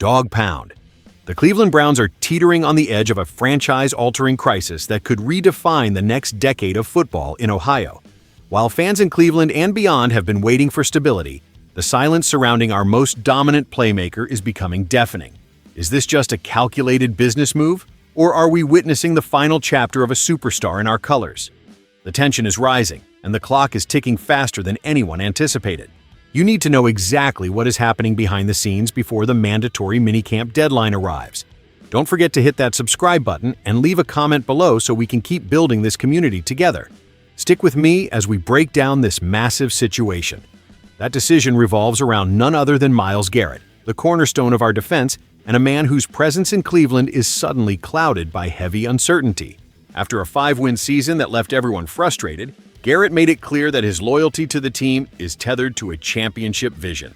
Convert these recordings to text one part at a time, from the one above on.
Dawg Pound. The Cleveland Browns are teetering on the edge of a franchise-altering crisis that could redefine the next decade of football in Ohio. While fans in Cleveland and beyond have been waiting for stability, the silence surrounding our most dominant playmaker is becoming deafening. Is this just a calculated business move, or are we witnessing the final chapter of a superstar in our colors? The tension is rising, and the clock is ticking faster than anyone anticipated. You need to know exactly what is happening behind the scenes before the mandatory minicamp deadline arrives. Don't forget to hit that subscribe button and leave a comment below so we can keep building this community together. Stick with me as we break down this massive situation. That decision revolves around none other than Myles Garrett, the cornerstone of our defense, and a man whose presence in Cleveland is suddenly clouded by heavy uncertainty. After a 5-win season that left everyone frustrated, Garrett made it clear that his loyalty to the team is tethered to a championship vision.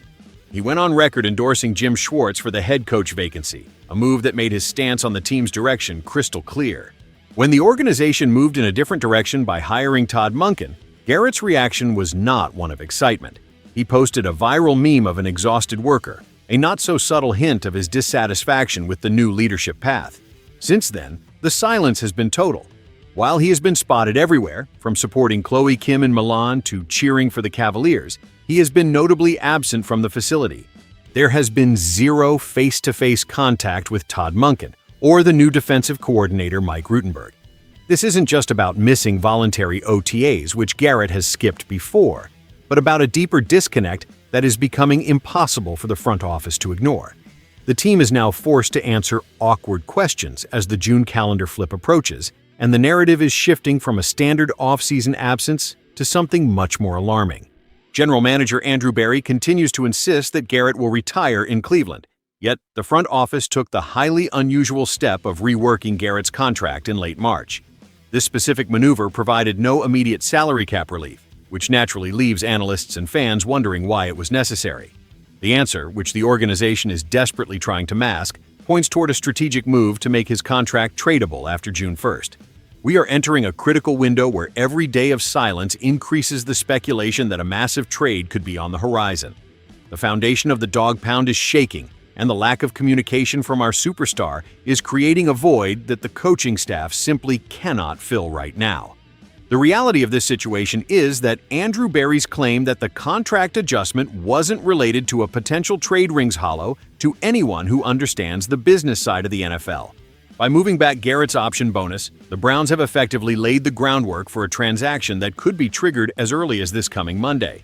He went on record endorsing Jim Schwartz for the head coach vacancy, a move that made his stance on the team's direction crystal clear. When the organization moved in a different direction by hiring Todd Monken, Garrett's reaction was not one of excitement. He posted a viral meme of an exhausted worker, a not-so-subtle hint of his dissatisfaction with the new leadership path. Since then, the silence has been total. While he has been spotted everywhere, from supporting Chloe Kim in Milan to cheering for the Cavaliers, he has been notably absent from the facility. There has been zero face-to-face contact with Todd Monken or the new defensive coordinator Mike Rutenberg. This isn't just about missing voluntary OTAs, which Garrett has skipped before, but about a deeper disconnect that is becoming impossible for the front office to ignore. The team is now forced to answer awkward questions as the June calendar flip approaches, and the narrative is shifting from a standard off-season absence to something much more alarming. General Manager Andrew Berry continues to insist that Garrett will retire in Cleveland, yet the front office took the highly unusual step of reworking Garrett's contract in late March. This specific maneuver provided no immediate salary cap relief, which naturally leaves analysts and fans wondering why it was necessary. The answer, which the organization is desperately trying to mask, points toward a strategic move to make his contract tradable after June 1st. We are entering a critical window where every day of silence increases the speculation that a massive trade could be on the horizon. The foundation of the Dawg Pound is shaking, and the lack of communication from our superstar is creating a void that the coaching staff simply cannot fill right now. The reality of this situation is that Andrew Berry's claim that the contract adjustment wasn't related to a potential trade rings hollow to anyone who understands the business side of the NFL. By moving back Garrett's option bonus, the Browns have effectively laid the groundwork for a transaction that could be triggered as early as this coming Monday.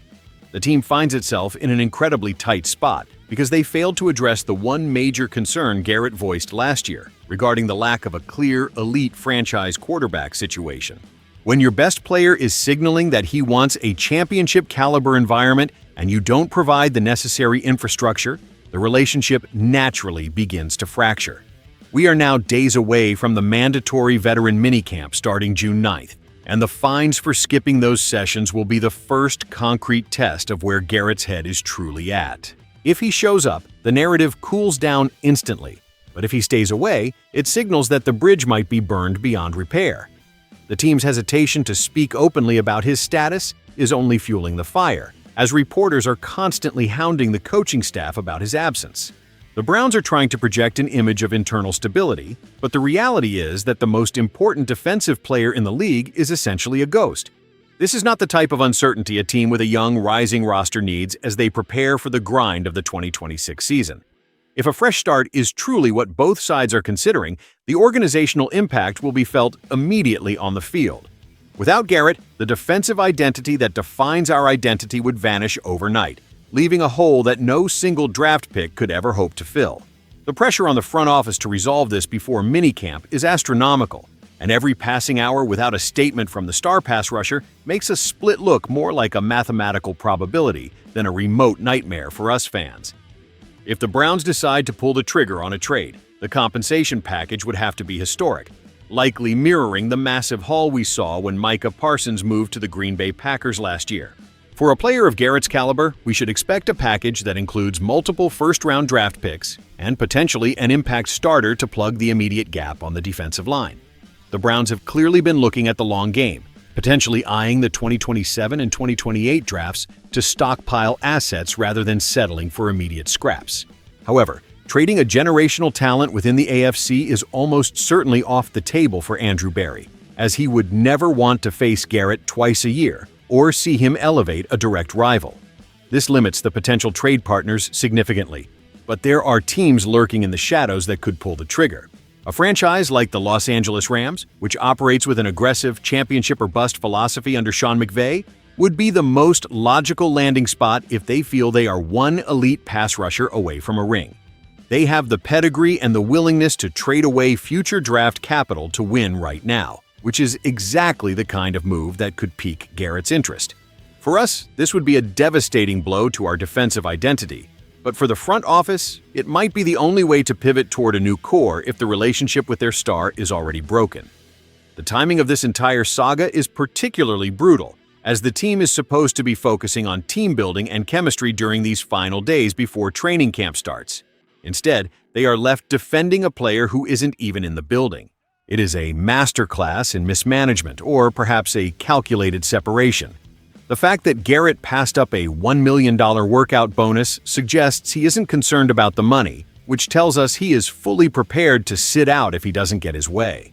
The team finds itself in an incredibly tight spot because they failed to address the one major concern Garrett voiced last year regarding the lack of a clear, elite franchise quarterback situation. When your best player is signaling that he wants a championship-caliber environment and you don't provide the necessary infrastructure, the relationship naturally begins to fracture. We are now days away from the mandatory veteran minicamp starting June 9th, and the fines for skipping those sessions will be the first concrete test of where Garrett's head is truly at. If he shows up, the narrative cools down instantly, but if he stays away, it signals that the bridge might be burned beyond repair. The team's hesitation to speak openly about his status is only fueling the fire, as reporters are constantly hounding the coaching staff about his absence. The Browns are trying to project an image of internal stability, but the reality is that the most important defensive player in the league is essentially a ghost. This is not the type of uncertainty a team with a young, rising roster needs as they prepare for the grind of the 2026 season. If a fresh start is truly what both sides are considering, the organizational impact will be felt immediately on the field. Without Garrett, the defensive identity that defines our identity would vanish overnight, leaving a hole that no single draft pick could ever hope to fill. The pressure on the front office to resolve this before minicamp is astronomical, and every passing hour without a statement from the star pass rusher makes a split look more like a mathematical probability than a remote nightmare for us fans. If the Browns decide to pull the trigger on a trade, the compensation package would have to be historic, likely mirroring the massive haul we saw when Micah Parsons moved to the Green Bay Packers last year. For a player of Garrett's caliber, we should expect a package that includes multiple first-round draft picks and potentially an impact starter to plug the immediate gap on the defensive line. The Browns have clearly been looking at the long game, potentially eyeing the 2027 and 2028 drafts to stockpile assets rather than settling for immediate scraps. However, Trading a generational talent within the AFC is almost certainly off the table for Andrew Berry, as he would never want to face Garrett twice a year or see him elevate a direct rival. This limits the potential trade partners significantly, but there are teams lurking in the shadows that could pull the trigger. A franchise like the Los Angeles Rams, which operates with an aggressive championship-or-bust philosophy under Sean McVay, would be the most logical landing spot if they feel they are one elite pass rusher away from a ring. They have the pedigree and the willingness to trade away future draft capital to win right now, which is exactly the kind of move that could pique Garrett's interest. For us, this would be a devastating blow to our defensive identity, but for the front office, it might be the only way to pivot toward a new core if the relationship with their star is already broken. The timing of this entire saga is particularly brutal, as the team is supposed to be focusing on team building and chemistry during these final days before training camp starts. Instead, they are left defending a player who isn't even in the building. It is a masterclass in mismanagement, or perhaps a calculated separation. The fact that Garrett passed up a $1 million workout bonus suggests he isn't concerned about the money, which tells us he is fully prepared to sit out if he doesn't get his way.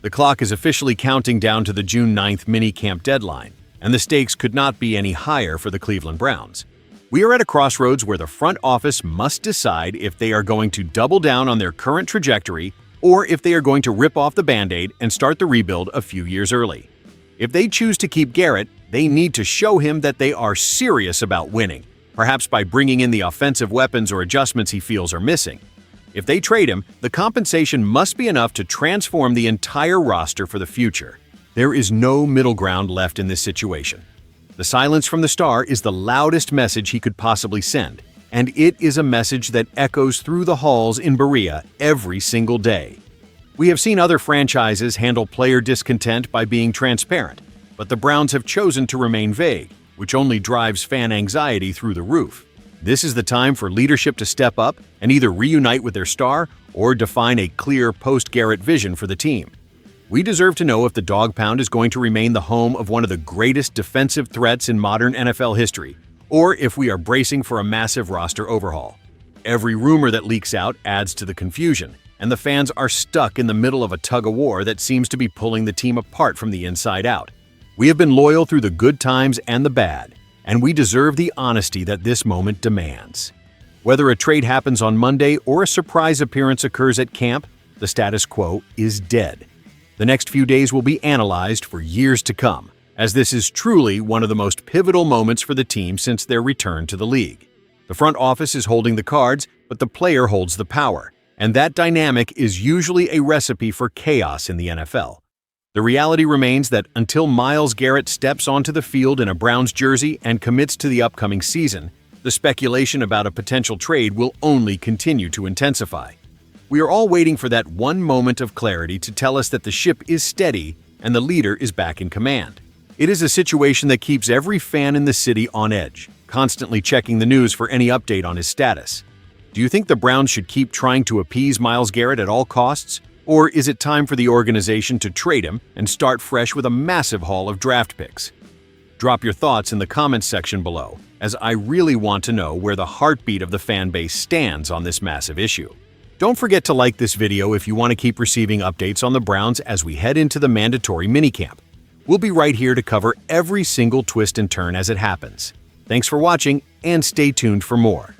The clock is officially counting down to the June 9th minicamp deadline, and the stakes could not be any higher for the Cleveland Browns. We are at a crossroads where the front office must decide if they are going to double down on their current trajectory or if they are going to rip off the Band-Aid and start the rebuild a few years early. If they choose to keep Garrett, they need to show him that they are serious about winning, perhaps by bringing in the offensive weapons or adjustments he feels are missing. If they trade him, the compensation must be enough to transform the entire roster for the future. There is no middle ground left in this situation. The silence from the star is the loudest message he could possibly send, and it is a message that echoes through the halls in Berea every single day. We have seen other franchises handle player discontent by being transparent, but the Browns have chosen to remain vague, which only drives fan anxiety through the roof. This is the time for leadership to step up and either reunite with their star or define a clear post-Garrett vision for the team. We deserve to know if the Dawg Pound is going to remain the home of one of the greatest defensive threats in modern NFL history, or if we are bracing for a massive roster overhaul. Every rumor that leaks out adds to the confusion, and the fans are stuck in the middle of a tug-of-war that seems to be pulling the team apart from the inside out. We have been loyal through the good times and the bad, and we deserve the honesty that this moment demands. Whether a trade happens on Monday or a surprise appearance occurs at camp, the status quo is dead. The next few days will be analyzed for years to come, as this is truly one of the most pivotal moments for the team since their return to the league. The front office is holding the cards, but the player holds the power, and that dynamic is usually a recipe for chaos in the NFL. The reality remains that until Myles Garrett steps onto the field in a Browns jersey and commits to the upcoming season, the speculation about a potential trade will only continue to intensify. We are all waiting for that one moment of clarity to tell us that the ship is steady and the leader is back in command. It is a situation that keeps every fan in the city on edge, constantly checking the news for any update on his status. Do you think the Browns should keep trying to appease Myles Garrett at all costs? Or is it time for the organization to trade him and start fresh with a massive haul of draft picks? Drop your thoughts in the comments section below, as I really want to know where the heartbeat of the fan base stands on this massive issue. Don't forget to like this video if you want to keep receiving updates on the Browns as we head into the mandatory minicamp. We'll be right here to cover every single twist and turn as it happens. Thanks for watching, and stay tuned for more.